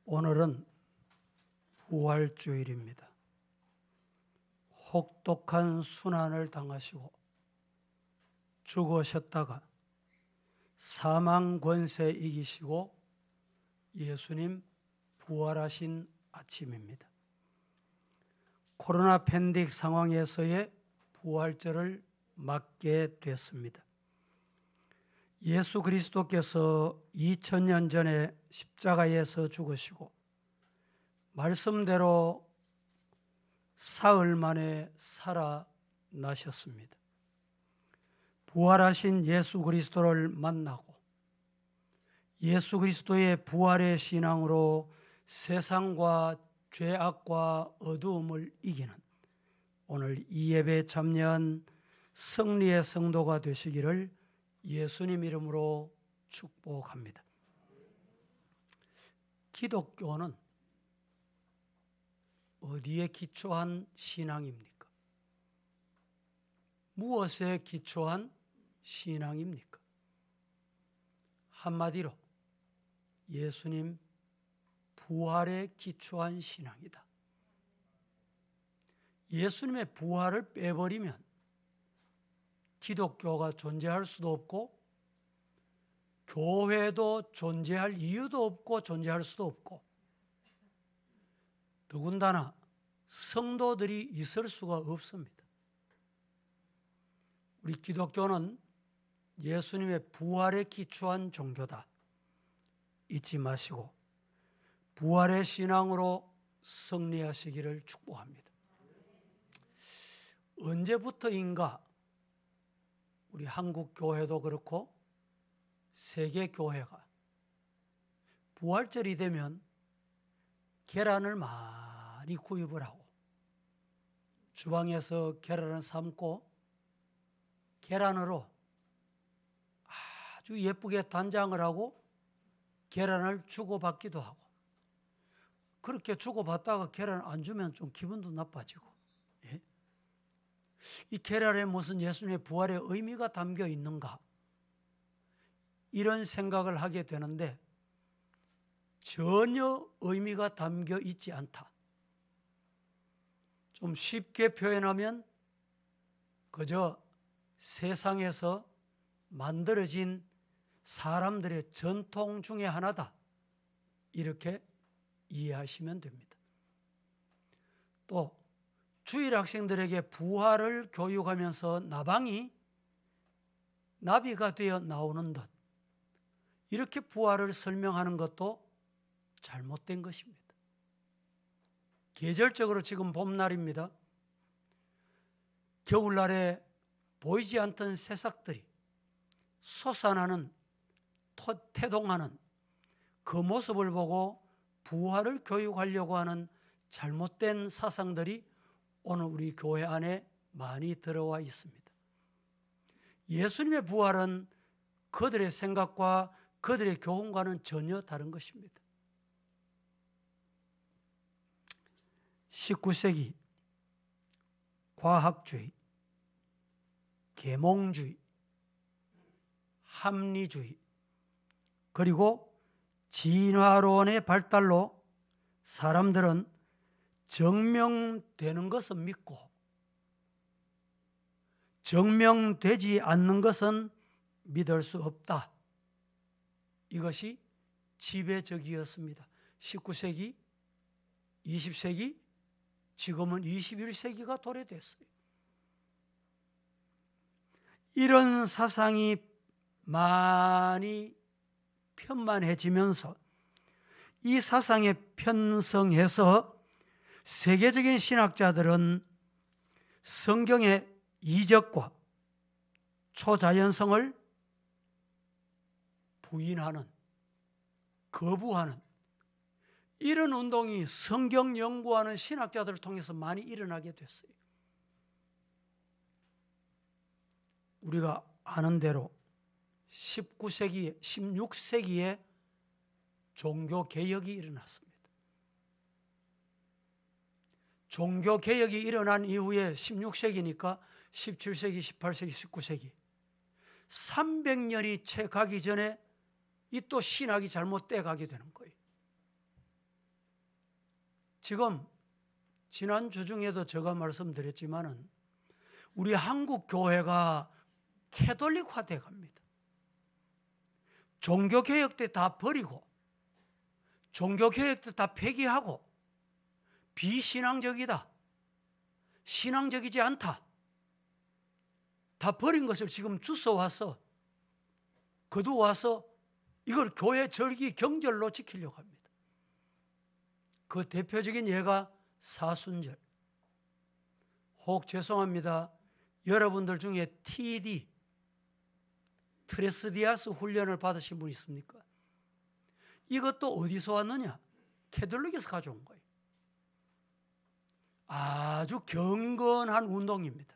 오늘은 부활주일입니다. 혹독한 순환을 당하시고 죽으셨다가 사망 권세 이기시고 예수님 부활하신 아침입니다. 코로나 팬데믹 상황에서의 부활절을 맞게 됐습니다. 예수 그리스도께서 2000년 전에 십자가에서 죽으시고 말씀대로 사흘 만에 살아나셨습니다. 부활하신 예수 그리스도를 만나고 예수 그리스도의 부활의 신앙으로 세상과 죄악과 어두움을 이기는 오늘 이 예배에 참여한 승리의 성도가 되시기를 예수님 이름으로 축복합니다. 기독교는 어디에 기초한 신앙입니까? 무엇에 기초한 신앙입니까? 한마디로 예수님 부활에 기초한 신앙이다. 예수님의 부활을 빼버리면 기독교가 존재할 수도 없고 교회도 존재할 이유도 없고 존재할 수도 없고 더군다나 성도들이 있을 수가 없습니다. 우리 기독교는 예수님의 부활에 기초한 종교다. 잊지 마시고 부활의 신앙으로 승리하시기를 축복합니다. 언제부터인가 우리 한국 교회도 그렇고 세계 교회가 부활절이 되면 계란을 많이 구입을 하고 주방에서 계란을 삶고 계란으로 아주 예쁘게 단장을 하고 계란을 주고받기도 하고 그렇게 주고받다가 계란을 안 주면 좀 기분도 나빠지고 이 계란에 무슨 예수님의 부활의 의미가 담겨 있는가 이런 생각을 하게 되는데 전혀 의미가 담겨 있지 않다. 좀 쉽게 표현하면 그저 세상에서 만들어진 사람들의 전통 중에 하나다. 이렇게 이해하시면 됩니다. 또 주일 학생들에게 부활을 교육하면서 나방이 나비가 되어 나오는 듯 이렇게 부활을 설명하는 것도 잘못된 것입니다. 계절적으로 지금 봄날입니다. 겨울날에 보이지 않던 새싹들이 솟아나는 태동하는 그 모습을 보고 부활을 교육하려고 하는 잘못된 사상들이 오늘 우리 교회 안에 많이 들어와 있습니다. 예수님의 부활은 그들의 생각과 그들의 교훈과는 전혀 다른 것입니다. 19세기 과학주의, 계몽주의, 합리주의 그리고 진화론의 발달로 사람들은 증명되는 것은 믿고 증명되지 않는 것은 믿을 수 없다. 이것이 지배적이었습니다. 19세기, 20세기, 지금은 21세기가 도래됐어요. 이런 사상이 많이 편만해지면서 이 사상에 편성해서 세계적인 신학자들은 성경의 이적과 초자연성을 부인하는, 거부하는 이런 운동이 성경 연구하는 신학자들을 통해서 많이 일어나게 됐어요. 우리가 아는 대로 19세기, 16세기에 종교개혁이 일어났습니다. 종교개혁이 일어난 이후에 16세기니까 17세기, 18세기, 19세기 300년이 채 가기 전에 이 또 신학이 잘못돼 가게 되는 거예요. 지금 지난주 중에도 제가 말씀드렸지만은 우리 한국 교회가 캐톨릭화돼 갑니다. 종교개혁 때 다 버리고 종교개혁 때 다 폐기하고 비신앙적이다, 신앙적이지 않다, 다 버린 것을 지금 주워와서 거두어와서 이걸 교회 절기 경절로 지키려고 합니다. 그 대표적인 예가 사순절. 혹 죄송합니다. 여러분들 중에 TD, 트레스디아스 훈련을 받으신 분 있습니까? 이것도 어디서 왔느냐? 캐톨릭에서 가져온 거예요. 아주 경건한 운동입니다.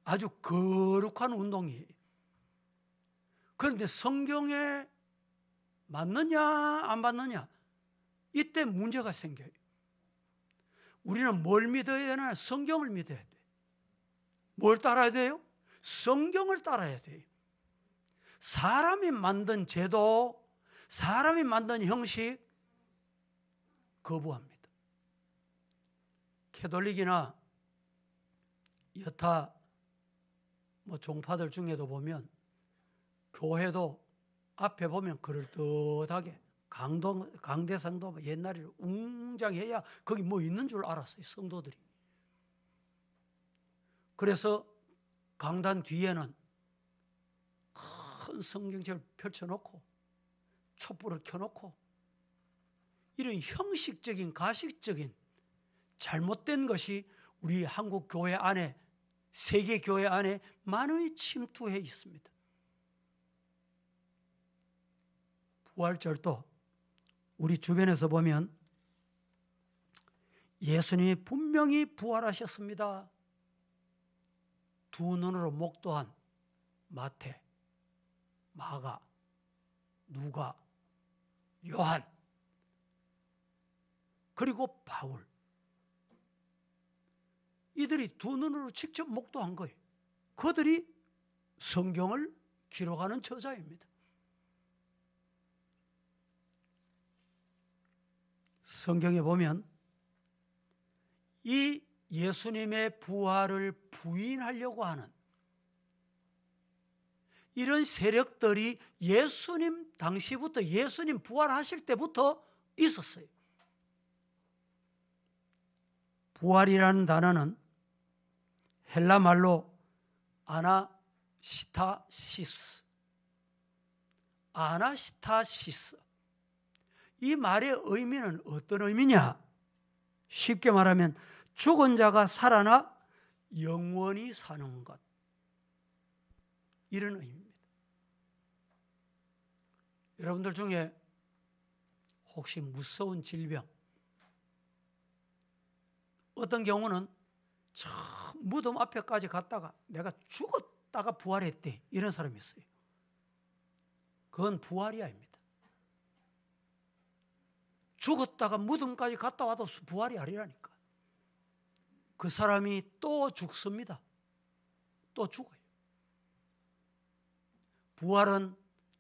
아주 거룩한 운동이에요. 그런데 성경에 맞느냐 안 맞느냐? 이때 문제가 생겨요. 우리는 뭘 믿어야 되나? 성경을 믿어야 돼요. 뭘 따라야 돼요? 성경을 따라야 돼요. 사람이 만든 제도, 사람이 만든 형식 거부합니다. 캐톨릭이나 여타 종파들 중에도 보면 교회도 앞에 보면 그럴듯하게 강대상도 옛날에 웅장해야 거기 뭐 있는 줄 알았어요, 성도들이. 그래서 강단 뒤에는 큰 성경책을 펼쳐놓고 촛불을 켜놓고 이런 형식적인 가식적인 잘못된 것이 우리 한국 교회 안에, 세계 교회 안에 많이 침투해 있습니다. 부활절도 우리 주변에서 보면 예수님이 분명히 부활하셨습니다. 두 눈으로 목도한 마태, 마가, 누가, 요한, 그리고 바울. 이들이 두 눈으로 직접 목도한 거예요. 그들이 성경을 기록하는 저자입니다. 성경에 보면 이 예수님의 부활을 부인하려고 하는 이런 세력들이 예수님 당시부터, 예수님 부활하실 때부터 있었어요. 부활이라는 단어는 헬라 말로 아나시타시스, 이 말의 의미는 어떤 의미냐? 쉽게 말하면 죽은 자가 살아나 영원히 사는 것, 이런 의미입니다. 여러분들 중에 혹시 무서운 질병, 어떤 경우는 저 무덤 앞에까지 갔다가 내가 죽었다가 부활했대, 이런 사람이 있어요. 그건 부활이 아닙니다. 죽었다가 무덤까지 갔다 와도 부활이 아니라니까. 그 사람이 또 죽습니다. 또 죽어요. 부활은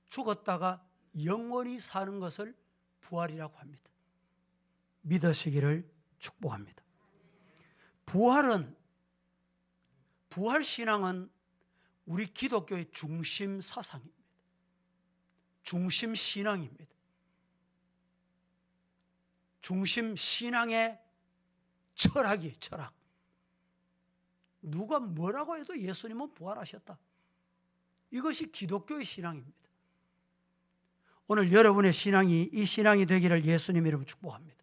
죽었다가 영원히 사는 것을 부활이라고 합니다. 믿으시기를 축복합니다. 부활신앙은 우리 기독교의 중심 사상입니다. 중심 신앙입니다. 중심 신앙의 철학이에요, 철학. 누가 뭐라고 해도 예수님은 부활하셨다. 이것이 기독교의 신앙입니다. 오늘 여러분의 신앙이 이 신앙이 되기를 예수님 이름으로 축복합니다.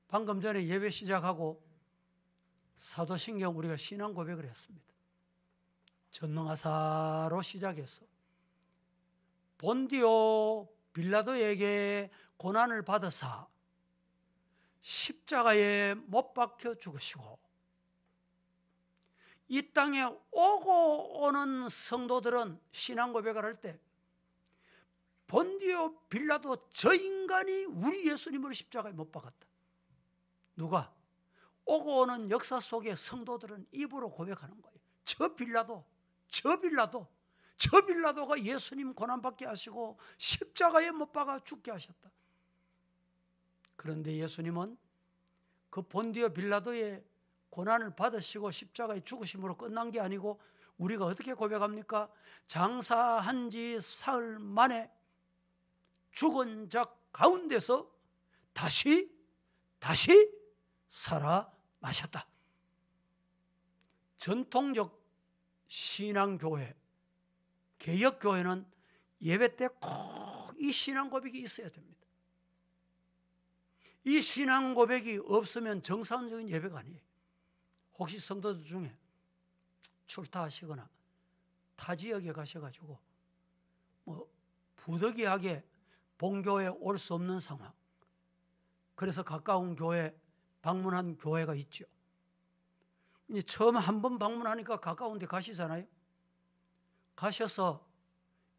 방금 전에 예배 시작하고 사도신경 우리가 신앙 고백을 했습니다. 전능하사로 시작해서 본디오 빌라도에게 고난을 받으사 십자가에 못 박혀 죽으시고 이 땅에 오고 오는 성도들은 신앙 고백을 할 때 본디오 빌라도 저 인간이 우리 예수님을 십자가에 못 박았다. 누가? 오고 오는 역사 속의 성도들은 입으로 고백하는 거예요. 저 빌라도가 예수님 고난받게 하시고 십자가에 못 박아 죽게 하셨다. 그런데 예수님은 그 본디오 빌라도의 고난을 받으시고 십자가에 죽으심으로 끝난 게 아니고 우리가 어떻게 고백합니까? 장사한 지 사흘 만에 죽은 자 가운데서 다시 살아 마셨다. 전통적 신앙교회, 개혁교회는 예배 때 꼭 이 신앙 고백이 있어야 됩니다. 이 신앙 고백이 없으면 정상적인 예배가 아니에요. 혹시 성도들 중에 출타하시거나 타 지역에 가셔가지고 부득이하게 본교회에 올 수 없는 상황, 그래서 가까운 교회 방문한 교회가 있죠. 이제 처음 한 번 방문하니까 가까운 데 가시잖아요. 가셔서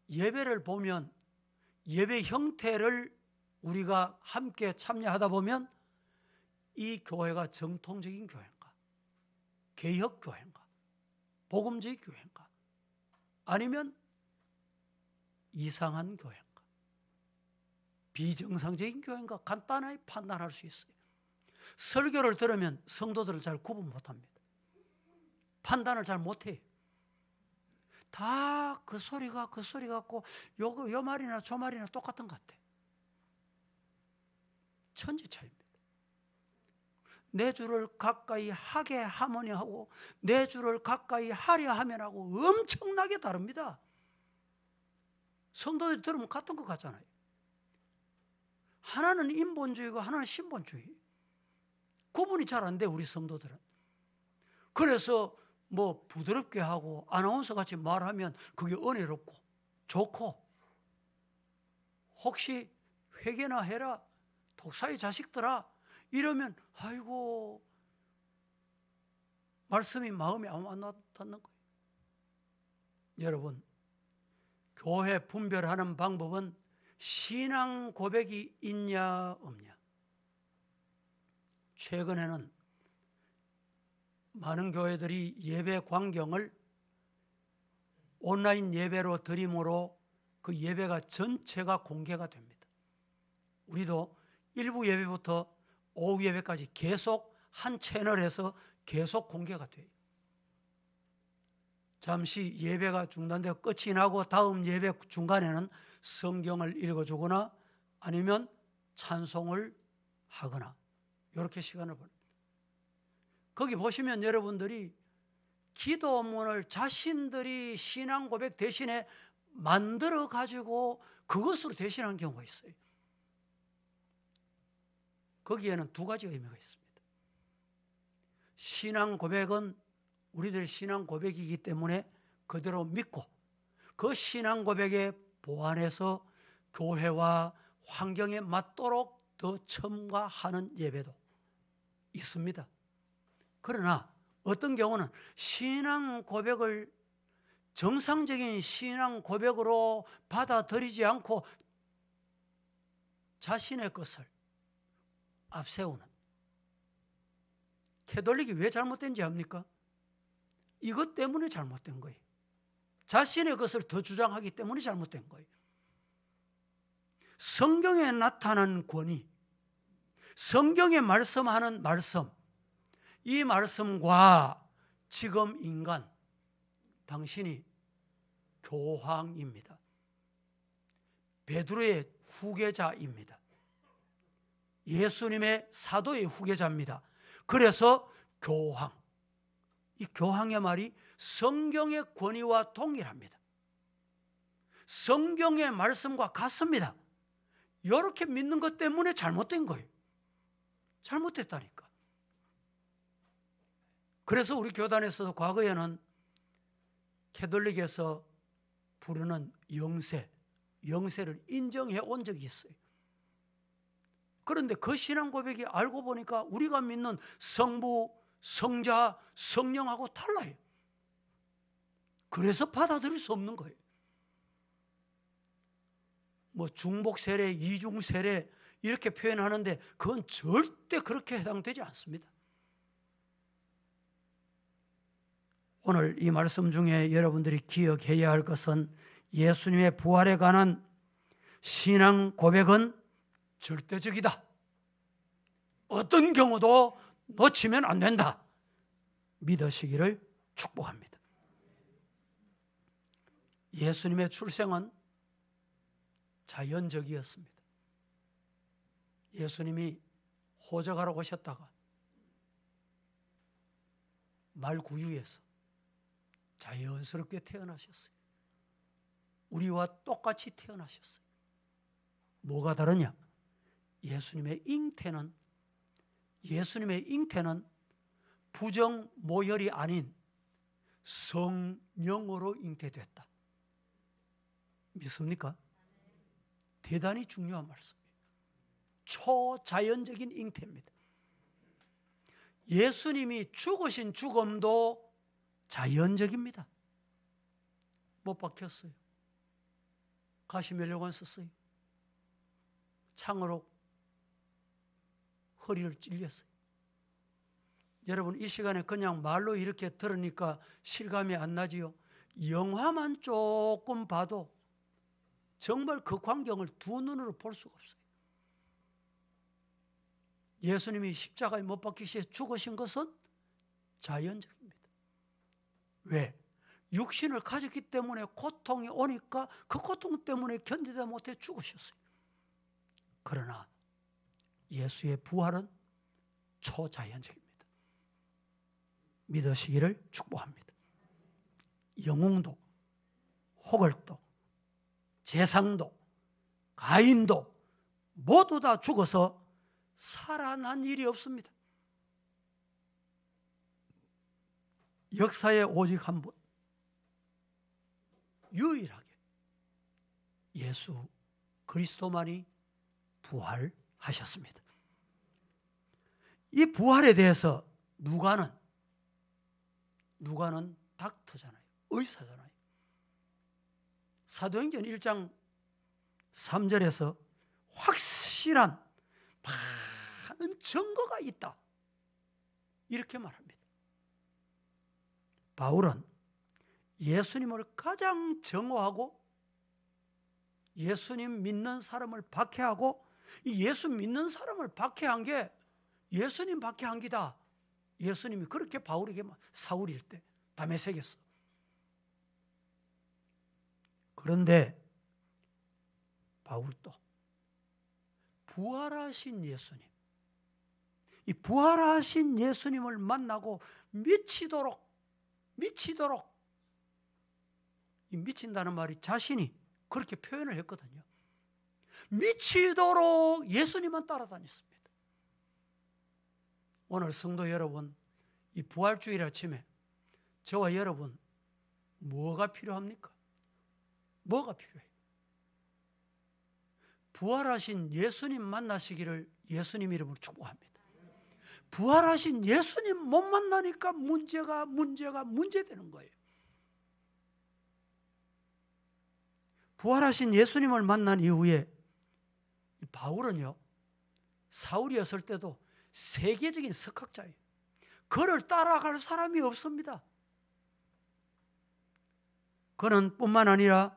예배를 보면 예배 형태를 우리가 함께 참여하다 보면 이 교회가 정통적인 교회인가, 개혁교회인가, 복음주의 교회인가, 아니면 이상한 교회인가, 비정상적인 교회인가 간단하게 판단할 수 있어요. 설교를 들으면 성도들은 잘 구분 못합니다. 판단을 잘 못해요. 다 그 소리가 같고 요 말이나 저 말이나 똑같은 것 같아. 천지 차이입니다. 내 주를 가까이 하게 하머니 하고 내 주를 가까이 하려 하면 하고 엄청나게 다릅니다. 성도들이 들으면 같은 것 같잖아요. 하나는 인본주의고 하나는 신본주의. 구분이 잘 안 돼, 우리 성도들은. 그래서 부드럽게 하고 아나운서 같이 말하면 그게 은혜롭고 좋고, 혹시 회개나 해라 독사의 자식들아 이러면 아이고 말씀이 마음에 안 와닿는 거예요. 여러분, 교회 분별하는 방법은 신앙 고백이 있냐 없냐. 최근에는 많은 교회들이 예배 광경을 온라인 예배로 드림으로 그 예배가 전체가 공개가 됩니다. 우리도 일부 예배부터 오후 예배까지 계속 한 채널에서 계속 공개가 돼요. 잠시 예배가 중단되고 끝이 나고 다음 예배 중간에는 성경을 읽어주거나 아니면 찬송을 하거나 이렇게 시간을 보냅니다. 거기 보시면 여러분들이 기도문을 자신들이 신앙 고백 대신에 만들어 가지고 그것으로 대신한 경우가 있어요. 거기에는 두 가지 의미가 있습니다. 신앙 고백은 우리들의 신앙 고백이기 때문에 그대로 믿고 그 신앙 고백에 보완해서 교회와 환경에 맞도록 더 첨가하는 예배도 있습니다. 그러나 어떤 경우는 신앙 고백을 정상적인 신앙 고백으로 받아들이지 않고 자신의 것을 앞세우는, 캐톨릭이 왜 잘못된지 압니까? 이것 때문에 잘못된 거예요. 자신의 것을 더 주장하기 때문에 잘못된 거예요. 성경에 나타난 권위, 성경에 말씀하는 말씀, 이 말씀과 지금 인간, 당신이 교황입니다. 베드로의 후계자입니다. 예수님의 사도의 후계자입니다. 그래서 교황, 이 교황의 말이 성경의 권위와 동일합니다. 성경의 말씀과 같습니다. 이렇게 믿는 것 때문에 잘못된 거예요. 잘못됐다니까. 그래서 우리 교단에서도 과거에는 캐톨릭에서 부르는 영세를 인정해 온 적이 있어요. 그런데 그 신앙 고백이 알고 보니까 우리가 믿는 성부, 성자, 성령하고 달라요. 그래서 받아들일 수 없는 거예요. 중복 세례, 이중 세례 이렇게 표현하는데 그건 절대 그렇게 해당되지 않습니다. 오늘 이 말씀 중에 여러분들이 기억해야 할 것은 예수님의 부활에 관한 신앙 고백은 절대적이다. 어떤 경우도 놓치면 안 된다. 믿으시기를 축복합니다. 예수님의 출생은 자연적이었습니다. 예수님이 호적하러 오셨다가 말구유에서 자연스럽게 태어나셨어요. 우리와 똑같이 태어나셨어요. 뭐가 다르냐? 예수님의 잉태는 부정 모혈이 아닌 성령으로 잉태됐다. 믿습니까? 대단히 중요한 말씀이에요. 초자연적인 잉태입니다. 예수님이 죽으신 죽음도 자연적입니다. 못 박혔어요. 가시면류관 썼어요. 창으로 허리를 찔렸어요. 여러분, 이 시간에 그냥 말로 이렇게 들으니까 실감이 안 나지요? 영화만 조금 봐도 정말 그 광경을 두 눈으로 볼 수가 없어요. 예수님이 십자가에 못 박히시에 죽으신 것은 자연적입니다. 왜? 육신을 가졌기 때문에 고통이 오니까 그 고통 때문에 견디다 못해 죽으셨어요. 그러나 예수의 부활은 초자연적입니다. 믿으시기를 축복합니다. 영웅도, 호걸도, 제상도, 가인도 모두 다 죽어서 살아난 일이 없습니다. 역사에 오직 한 분, 유일하게 예수 그리스도만이 부활하셨습니다. 이 부활에 대해서 누가는 닥터잖아요. 의사잖아요. 사도행전 1장 3절에서 확실한 많은 증거가 있다. 이렇게 말합니다. 바울은 예수님을 가장 정오하고 예수님 믿는 사람을 박해하고 이 예수 믿는 사람을 박해한 게 예수님 박해한 기다. 예수님이 그렇게 바울에게 사울일 때 다메섹에서. 그런데 바울도 부활하신 예수님, 이 부활하신 예수님을 만나고 미치도록 이 미친다는 말이 자신이 그렇게 표현을 했거든요. 미치도록 예수님만 따라다녔습니다. 오늘 성도 여러분, 이 부활주일 아침에 저와 여러분 뭐가 필요합니까? 뭐가 필요해요? 부활하신 예수님 만나시기를 예수님 이름으로 축복합니다. 부활하신 예수님 못 만나니까 문제가 문제되는 거예요. 부활하신 예수님을 만난 이후에 바울은요, 사울이었을 때도 세계적인 석학자예요. 그를 따라갈 사람이 없습니다. 그는 뿐만 아니라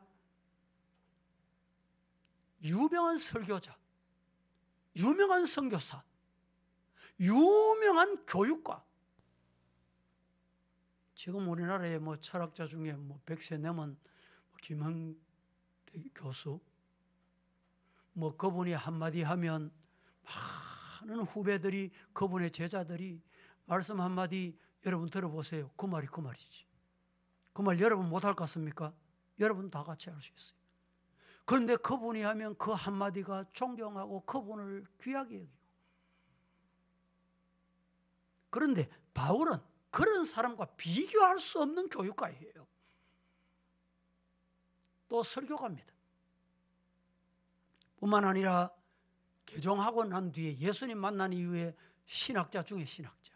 유명한 설교자, 유명한 선교사, 유명한 교육가. 지금 우리나라의 철학자 중에 100세 넘은 김흥 교수, 그분이 한마디 하면 많은 후배들이, 그분의 제자들이 말씀 한마디 여러분 들어보세요. 그 말이 그 말이지. 그 말 여러분 못할 것 같습니까? 여러분 다 같이 할 수 있어요. 그런데 그분이 하면 그 한마디가 존경하고 그분을 귀하게 여기고. 그런데 바울은 그런 사람과 비교할 수 없는 교육가예요. 또 설교가입니다. 뿐만 아니라 개종하고 난 뒤에 예수님 만난 이후에 신학자 중에 신학자.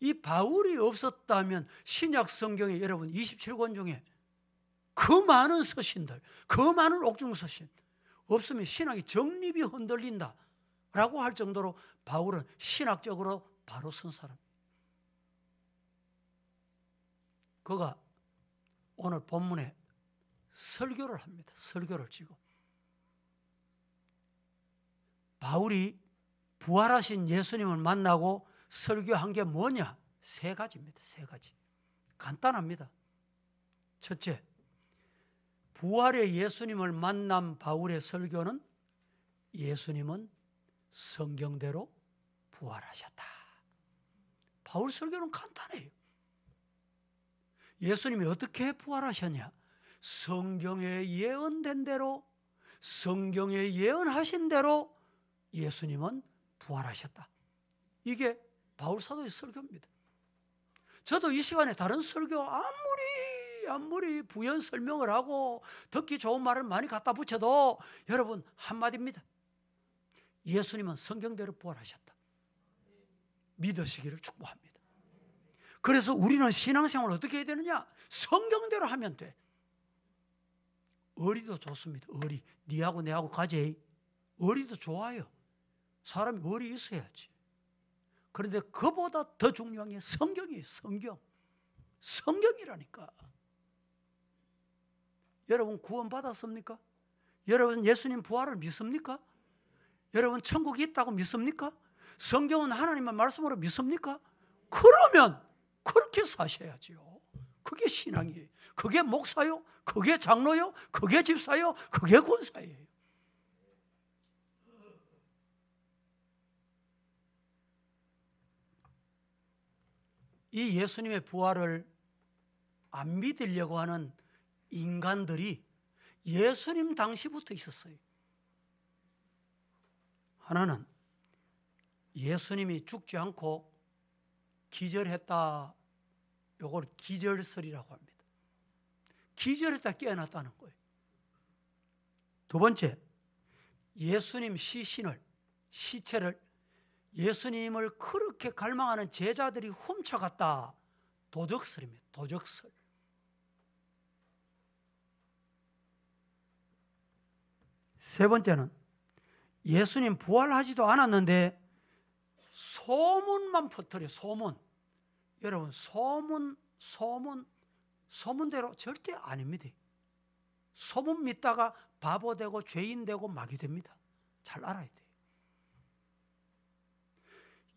이 바울이 없었다면 신약 성경에 여러분 27권 중에 그 많은 서신들, 그 많은 옥중 서신 없으면 신학이 정립이 흔들린다 라고 할 정도로 바울은 신학적으로 바로 선 사람. 그가 오늘 본문에 설교를 합니다. 설교를 지고 바울이 부활하신 예수님을 만나고 설교한 게 뭐냐? 세 가지입니다. 세 가지. 간단합니다. 첫째, 부활의 예수님을 만난 바울의 설교는 예수님은 성경대로 부활하셨다. 바울 설교는 간단해요. 예수님이 어떻게 부활하셨냐? 성경에 예언된 대로, 성경에 예언하신 대로 예수님은 부활하셨다. 이게 바울 사도의 설교입니다. 저도 이 시간에 다른 설교 아무리 부연 설명을 하고 듣기 좋은 말을 많이 갖다 붙여도 여러분 한마디입니다. 예수님은 성경대로 부활하셨다. 믿으시기를 축복합니다. 그래서 우리는 신앙생활을 어떻게 해야 되느냐? 성경대로 하면 돼. 의리도 좋습니다. 의리. 니하고 내하고 가지. 의리도 좋아요. 사람이 의리 있어야지. 그런데 그보다 더 중요한 게 성경이에요. 성경. 성경이라니까. 여러분 구원 받았습니까? 여러분 예수님 부활을 믿습니까? 여러분 천국이 있다고 믿습니까? 성경은 하나님의 말씀으로 믿습니까? 그러면 그렇게 사셔야지요. 그게 신앙이에요. 그게 목사요? 그게 장로요? 그게 집사요? 그게 권사예요. 이 예수님의 부활을 안 믿으려고 하는 인간들이 예수님 당시부터 있었어요. 하나는 예수님이 죽지 않고 기절했다. 요걸 기절설이라고 합니다. 기절했다 깨어났다는 거예요. 두 번째, 예수님 시체를 예수님을 그렇게 갈망하는 제자들이 훔쳐갔다. 도적설입니다. 도적설. 세 번째는 예수님 부활하지도 않았는데 소문만 퍼뜨려. 소문. 여러분 소문대로 절대 아닙니다. 소문 믿다가 바보 되고 죄인 되고 마귀 됩니다. 잘 알아야 돼요.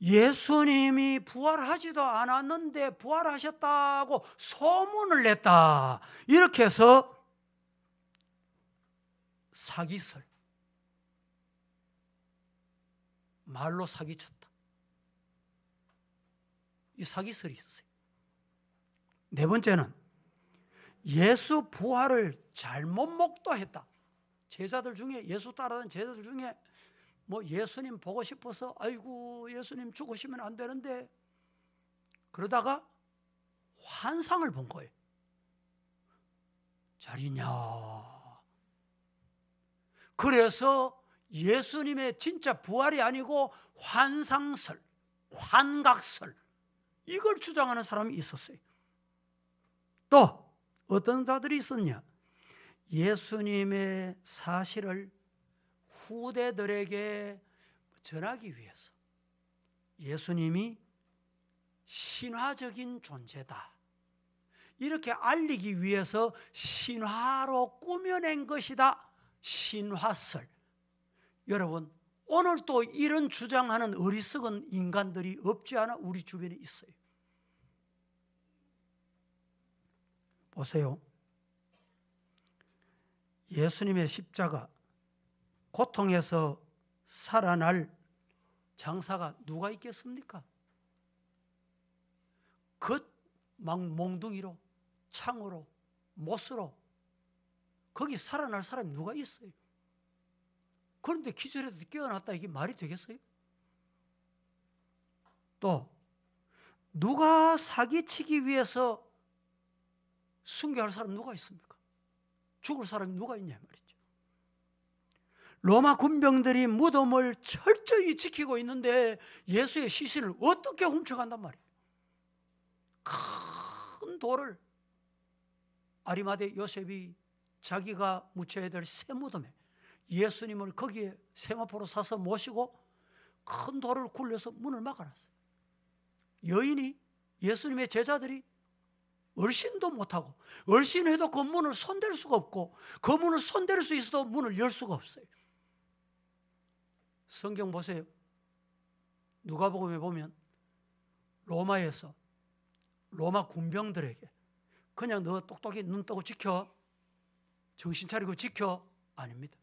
예수님이 부활하지도 않았는데 부활하셨다고 소문을 냈다. 이렇게 해서 사기설. 말로 사기쳤다. 이 사기설이 있었어요. 네 번째는 예수 부활을 잘못 목도했다. 제자들 중에 예수 따르던 제자들 중에 뭐 예수님 보고 싶어서 아이고 예수님 죽으시면 안 되는데 그러다가 환상을 본 거예요. 잘이냐. 그래서 예수님의 진짜 부활이 아니고 환상설, 환각설 이걸 주장하는 사람이 있었어요. 또 어떤 자들이 있었냐? 예수님의 사실을 후대들에게 전하기 위해서 예수님이 신화적인 존재다. 이렇게 알리기 위해서 신화로 꾸며낸 것이다. 신화설. 여러분, 오늘 또 이런 주장하는 어리석은 인간들이 없지 않아 우리 주변에 있어요. 보세요. 예수님의 십자가, 고통에서 살아날 장사가 누가 있겠습니까? 막 몽둥이로, 창으로, 못으로 거기 살아날 사람이 누가 있어요? 그런데 기절해서 깨어났다 이게 말이 되겠어요? 또 누가 사기치기 위해서 순교할 사람 누가 있습니까? 죽을 사람이 누가 있냐 말이죠. 로마 군병들이 무덤을 철저히 지키고 있는데 예수의 시신을 어떻게 훔쳐간단 말이에요? 큰 돌을 아리마대 요셉이 자기가 묻혀야 될 새 무덤에 예수님을 거기에 세마포로 사서 모시고 큰 돌을 굴려서 문을 막아놨어요. 여인이 예수님의 제자들이 얼씬도 못하고 얼씬해도 그 문을 손댈 수가 없고 그 문을 손댈 수 있어도 문을 열 수가 없어요. 성경 보세요. 누가복음에 보면 로마에서 로마 군병들에게 그냥 너 똑똑히 눈 뜨고 지켜, 정신 차리고 지켜, 아닙니다.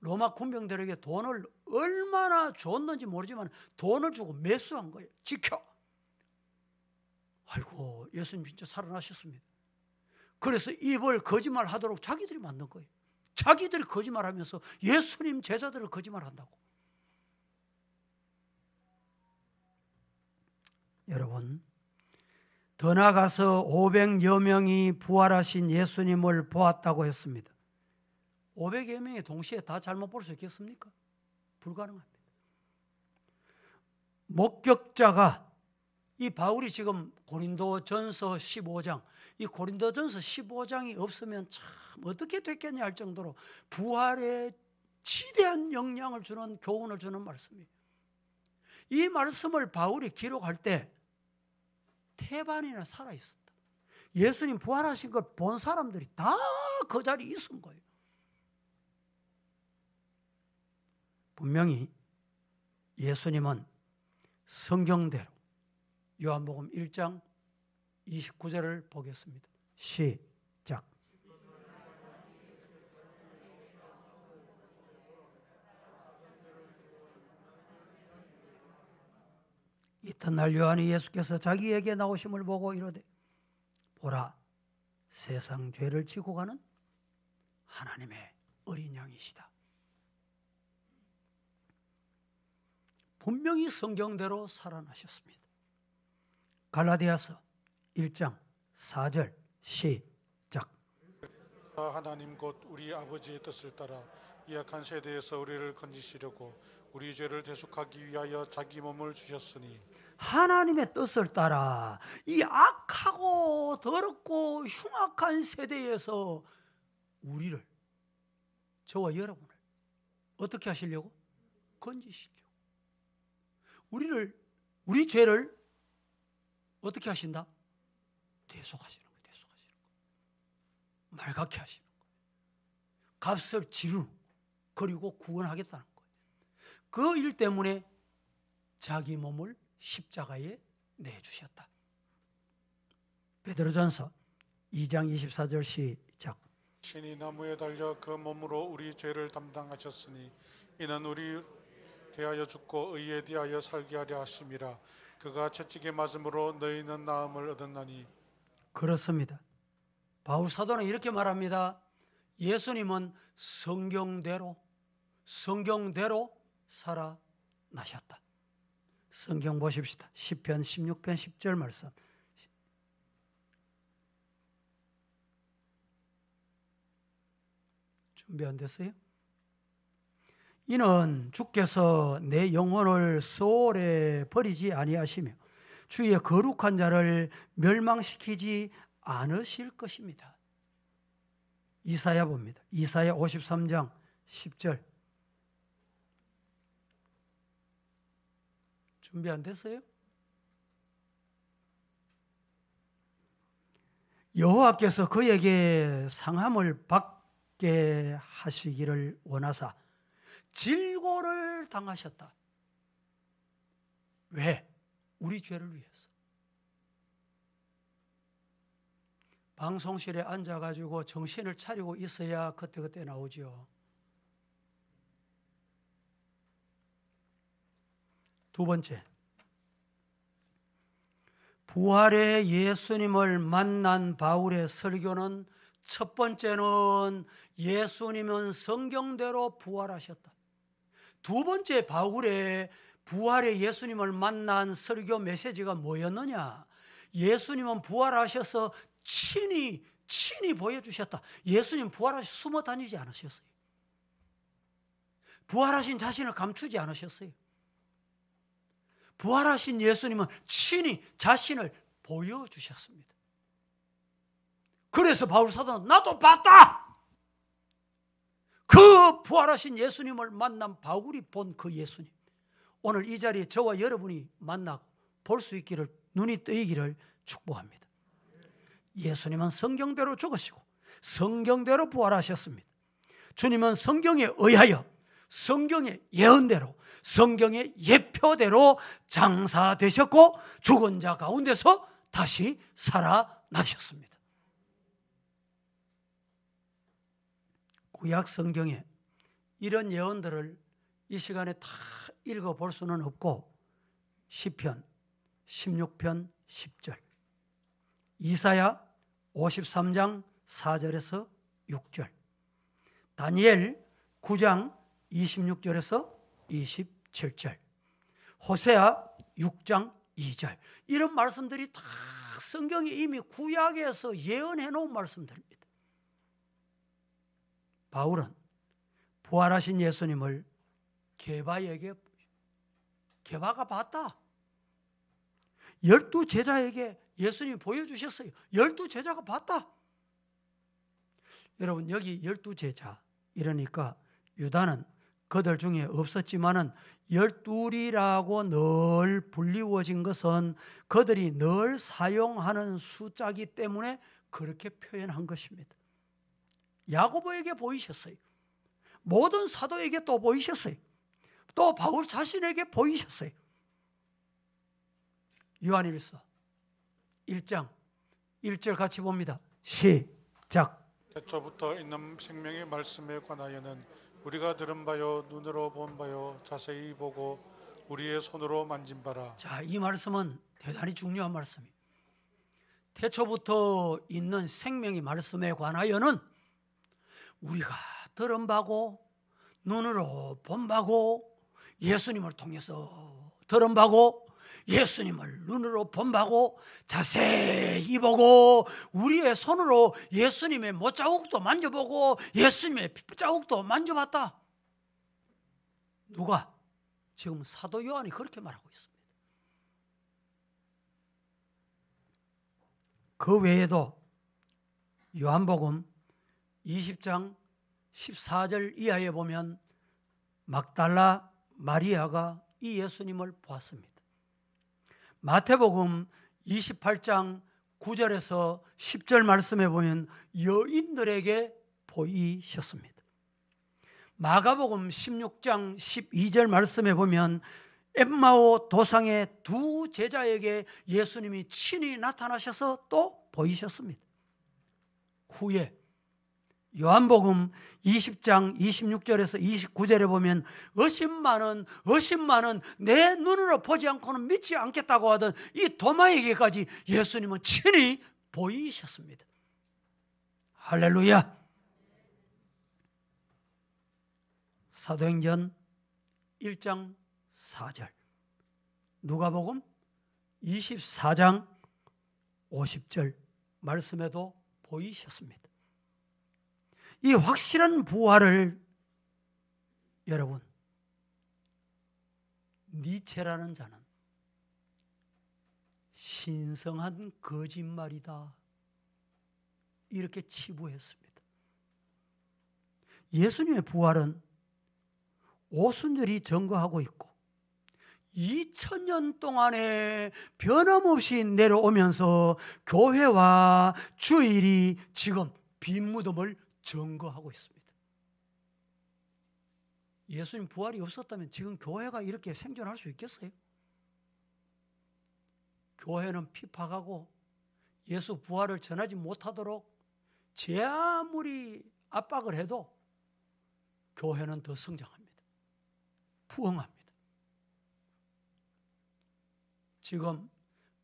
로마 군병들에게 돈을 얼마나 줬는지 모르지만 돈을 주고 매수한 거예요. 지켜. 아이고, 예수님 진짜 살아나셨습니다. 그래서 입을 거짓말하도록 자기들이 만든 거예요. 자기들이 거짓말하면서 예수님 제자들을 거짓말한다고. 여러분, 더 나아가서 500여 명이 부활하신 예수님을 보았다고 했습니다. 500여 명이 동시에 다 잘못 볼 수 있겠습니까? 불가능합니다. 목격자가, 이 바울이 지금 고린도전서 15장, 이 고린도전서 15장이 없으면 참 어떻게 됐겠냐 할 정도로 부활에 지대한 영향을 주는, 교훈을 주는 말씀이에요. 이 말씀을 바울이 기록할 때 태반이나 살아있었다. 예수님 부활하신 걸 본 사람들이 다 그 자리에 있은 거예요. 분명히 예수님은 성경대로, 요한복음 1장 29절을 보겠습니다. 시작. 이튿날 요한이 예수께서 자기에게 나오심을 보고 이르되, 보라, 세상 죄를 지고 가는 하나님의 어린 양이시다. 분명히 성경대로 살아나셨습니다. 갈라디아서 1장 4절 시작. 하나님 곧 우리 아버지의 뜻을 따라 이 악한 세대에서 우리를 건지시려고 우리 죄를 대속하기 위하여 자기 몸을 주셨으니, 하나님의 뜻을 따라 이 악하고 더럽고 흉악한 세대에서 우리를, 저와 여러분을 어떻게 하시려고? 건지시려고. 우리 죄를 어떻게 하신다? 대속하시는 거예요. 대속하시는 거예요. 말갛게 하시는 거예요. 값을 지르고 그리고 구원하겠다는 거예요. 그 일 때문에 자기 몸을 십자가에 내주셨다. 베드로전서 2장 24절 시작. 신이 나무에 달려 그 몸으로 우리 죄를 담당하셨으니 이는 우리 대하여 죽고 의에 대하여 살게 하려 하심이라. 그가 채찍에 맞음으로 너희는 나음을 얻었나니. 그렇습니다. 바울 사도는 이렇게 말합니다. 예수님은 성경대로 살아나셨다. 성경 보십시다. 시편 16편 10절 말씀. 준비 안 됐어요? 이는 주께서 내 영혼을 소홀에 버리지 아니하시며 주의 거룩한 자를 멸망시키지 않으실 것입니다. 이사야 봅니다. 이사야 53장 10절. 준비 안 됐어요? 여호와께서 그에게 상함을 받게 하시기를 원하사 질고를 당하셨다. 왜? 우리 죄를 위해서. 방송실에 앉아가지고 정신을 차리고 있어야 그때 나오죠. 두 번째, 부활의 예수님을 만난 바울의 설교는, 첫 번째는 예수님은 성경대로 부활하셨다. 두 번째, 바울의 부활의 예수님을 만난 설교 메시지가 뭐였느냐? 예수님은 부활하셔서 친히 보여주셨다. 예수님 부활하셔서 숨어 다니지 않으셨어요. 부활하신 자신을 감추지 않으셨어요. 부활하신 예수님은 친히 자신을 보여주셨습니다. 그래서 바울 사도는 나도 봤다. 그 부활하신 예수님을 만난 바울이 본 그 예수님, 오늘 이 자리에 저와 여러분이 만나고 볼 수 있기를, 눈이 뜨이기를 축복합니다. 예수님은 성경대로 죽으시고 성경대로 부활하셨습니다. 주님은 성경에 의하여 성경의 예언대로 성경의 예표대로 장사되셨고 죽은 자 가운데서 다시 살아나셨습니다. 구약 성경에 이런 예언들을 이 시간에 다 읽어볼 수는 없고 시편 16편 10절, 이사야 53장 4절에서 6절, 다니엘 9장 26절에서 27절, 호세아 6장 2절, 이런 말씀들이 다 성경에 이미 구약에서 예언해 놓은 말씀들입니다. 바울은 부활하신 예수님을 게바가 봤다. 12제자에게 예수님이 보여주셨어요. 12제자가 봤다. 여러분, 여기 12제자 이러니까 유다는 그들 중에 없었지만은 12이라고 늘 불리워진 것은 그들이 늘 사용하는 숫자기 때문에 그렇게 표현한 것입니다. 야고보에게 보이셨어요. 모든 사도에게 또 보이셨어요. 또 바울 자신에게 보이셨어요. 요한일서 1장 1절 같이 봅니다. 시작. 태초부터 있는 생명의 말씀에 관하여는 우리가 들은 바요 눈으로 본 바요 자세히 보고 우리의 손으로 만진 바라. 자, 이 말씀은 대단히 중요한 말씀이에요. 태초부터 있는 생명의 말씀에 관하여는 우리가 들은 바고 눈으로 본 바고 예수님을 통해서 들은 바고 예수님을 눈으로 본 바고 자세히 보고 우리의 손으로 예수님의 못자국도 만져보고 예수님의 핏자국도 만져봤다. 누가? 지금 사도 요한이 그렇게 말하고 있습니다. 그 외에도 요한복음 20장 14절 이하에 보면 막달라 마리아가 이 예수님을 보았습니다. 마태복음 28장 9절에서 10절 말씀에 보면 여인들에게 보이셨습니다. 마가복음 16장 12절 말씀에 보면 엠마오 도상의 두 제자에게 예수님이 친히 나타나셔서 또 보이셨습니다. 후에 요한복음 20장 26절에서 29절에 보면 의심만은 내 눈으로 보지 않고는 믿지 않겠다고 하던 이 도마에게까지 예수님은 친히 보이셨습니다. 할렐루야. 사도행전 1장 4절, 누가복음 24장 50절 말씀에도 보이셨습니다. 이 확실한 부활을 여러분, 니체라는 자는 신성한 거짓말이다 이렇게 치부했습니다. 예수님의 부활은 오순절이 증거하고 있고 2000년 동안에 변함없이 내려오면서 교회와 주일이 지금 빈 무덤을 증거하고 있습니다. 예수님 부활이 없었다면 지금 교회가 이렇게 생존할 수 있겠어요? 교회는 피파가고 예수 부활을 전하지 못하도록 제 아무리 압박을 해도 교회는 더 성장합니다. 부흥합니다. 지금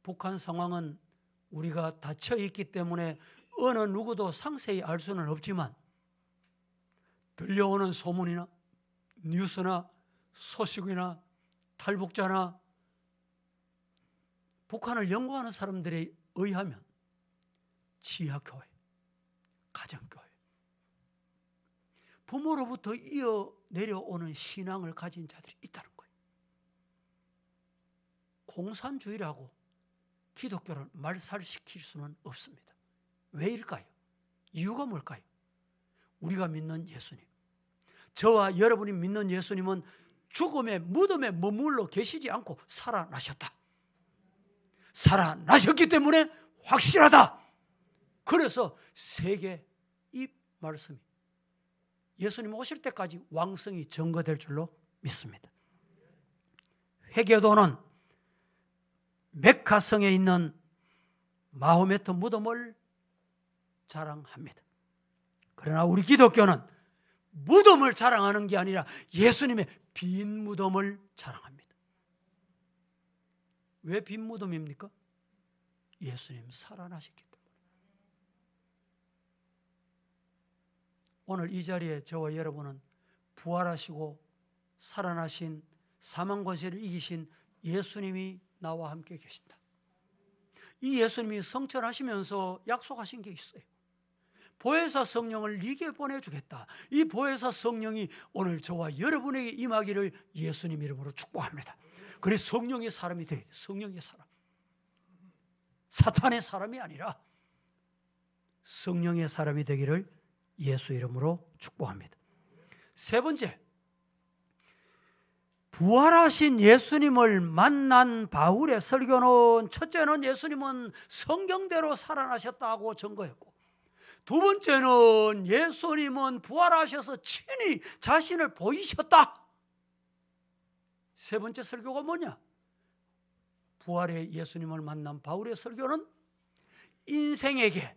북한 상황은 우리가 닫혀 있기 때문에 어느 누구도 상세히 알 수는 없지만 들려오는 소문이나 뉴스나 소식이나 탈북자나 북한을 연구하는 사람들에 의하면 지하교회, 가정교회, 부모로부터 이어 내려오는 신앙을 가진 자들이 있다는 거예요. 공산주의라고 기독교를 말살시킬 수는 없습니다. 왜일까요? 이유가 뭘까요? 우리가 믿는 예수님, 저와 여러분이 믿는 예수님은 죽음의 무덤에 머물러 계시지 않고 살아나셨다. 살아나셨기 때문에 확실하다. 그래서 세계 이 말씀이 예수님 오실 때까지 왕성이 증거될 줄로 믿습니다. 회개도는 메카성에 있는 마호메트 무덤을 자랑합니다. 그러나 우리 기독교는 무덤을 자랑하는 게 아니라 예수님의 빈 무덤을 자랑합니다. 왜 빈 무덤입니까? 예수님 살아나셨기 때문에. 오늘 이 자리에 저와 여러분은 부활하시고 살아나신 사망 권세를 이기신 예수님이 나와 함께 계신다. 이 예수님이 성천하시면서 약속하신 게 있어요. 보혜사 성령을 네게 보내주겠다. 이 보혜사 성령이 오늘 저와 여러분에게 임하기를 예수님 이름으로 축복합니다. 그래서 성령의 사람이 돼야 돼. 성령의 사람. 사탄의 사람이 아니라 성령의 사람이 되기를 예수 이름으로 축복합니다. 세 번째, 부활하신 예수님을 만난 바울의 설교는 첫째는 예수님은 성경대로 살아나셨다고 증거했고, 두 번째는 예수님은 부활하셔서 친히 자신을 보이셨다. 세 번째 설교가 뭐냐? 부활의 예수님을 만난 바울의 설교는 인생에게,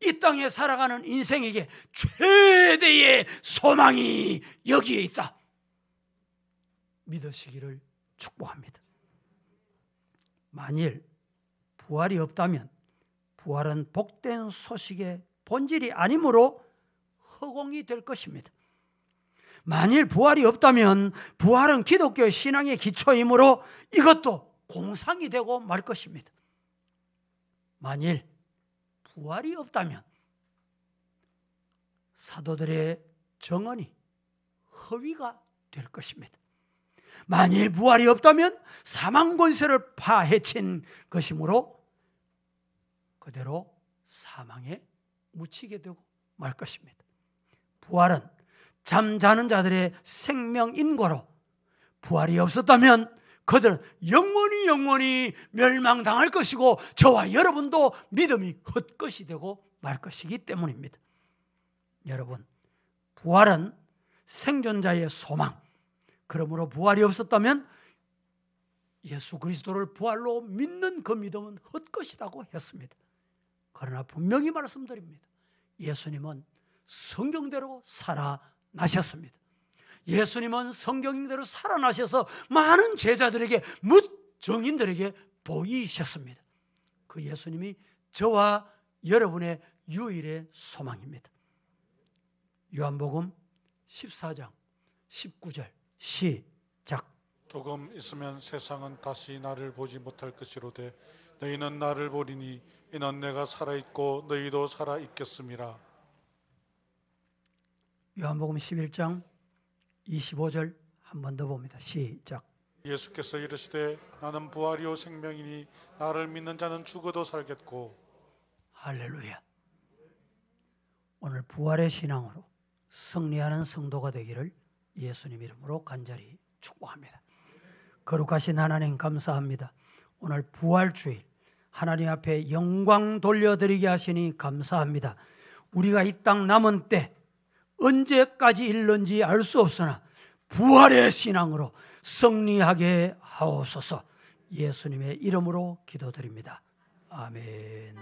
이 땅에 살아가는 인생에게 최대의 소망이 여기에 있다. 믿으시기를 축복합니다. 만일 부활이 없다면 부활은 복된 소식의 본질이 아니므로 허공이 될 것입니다. 만일 부활이 없다면 부활은 기독교의 신앙의 기초이므로 이것도 공상이 되고 말 것입니다. 만일 부활이 없다면 사도들의 정언이 허위가 될 것입니다. 만일 부활이 없다면 사망 권세를 파헤친 것이므로 그대로 사망에 묻히게 되고 말 것입니다. 부활은 잠자는 자들의 생명인고로 부활이 없었다면 그들은 영원히 멸망당할 것이고 저와 여러분도 믿음이 헛것이 되고 말 것이기 때문입니다. 여러분, 부활은 생존자의 소망. 그러므로 부활이 없었다면 예수 그리스도를 부활로 믿는 그 믿음은 헛것이라고 했습니다. 그러나 분명히 말씀드립니다. 예수님은 성경대로 살아나셨습니다. 예수님은 성경대로 살아나셔서 많은 제자들에게, 묻 정인들에게 보이셨습니다. 그 예수님이 저와 여러분의 유일의 소망입니다. 요한복음 14장 19절 시작. 조금 있으면 세상은 다시 나를 보지 못할 것이로되 너희는 나를 보리니 이는 내가 살아있고 너희도 살아있겠음이라. 요한복음 11장 25절 한 번 더 봅니다. 시작. 예수께서 이르시되 나는 부활이요 생명이니 나를 믿는 자는 죽어도 살겠고. 할렐루야. 오늘 부활의 신앙으로 승리하는 성도가 되기를 예수님 이름으로 간절히 축복합니다. 거룩하신 하나님 감사합니다. 오늘 부활주일 하나님 앞에 영광 돌려드리게 하시니 감사합니다. 우리가 이 땅 남은 때 언제까지 일는지 알 수 없으나 부활의 신앙으로 승리하게 하옵소서. 예수님의 이름으로 기도드립니다. 아멘.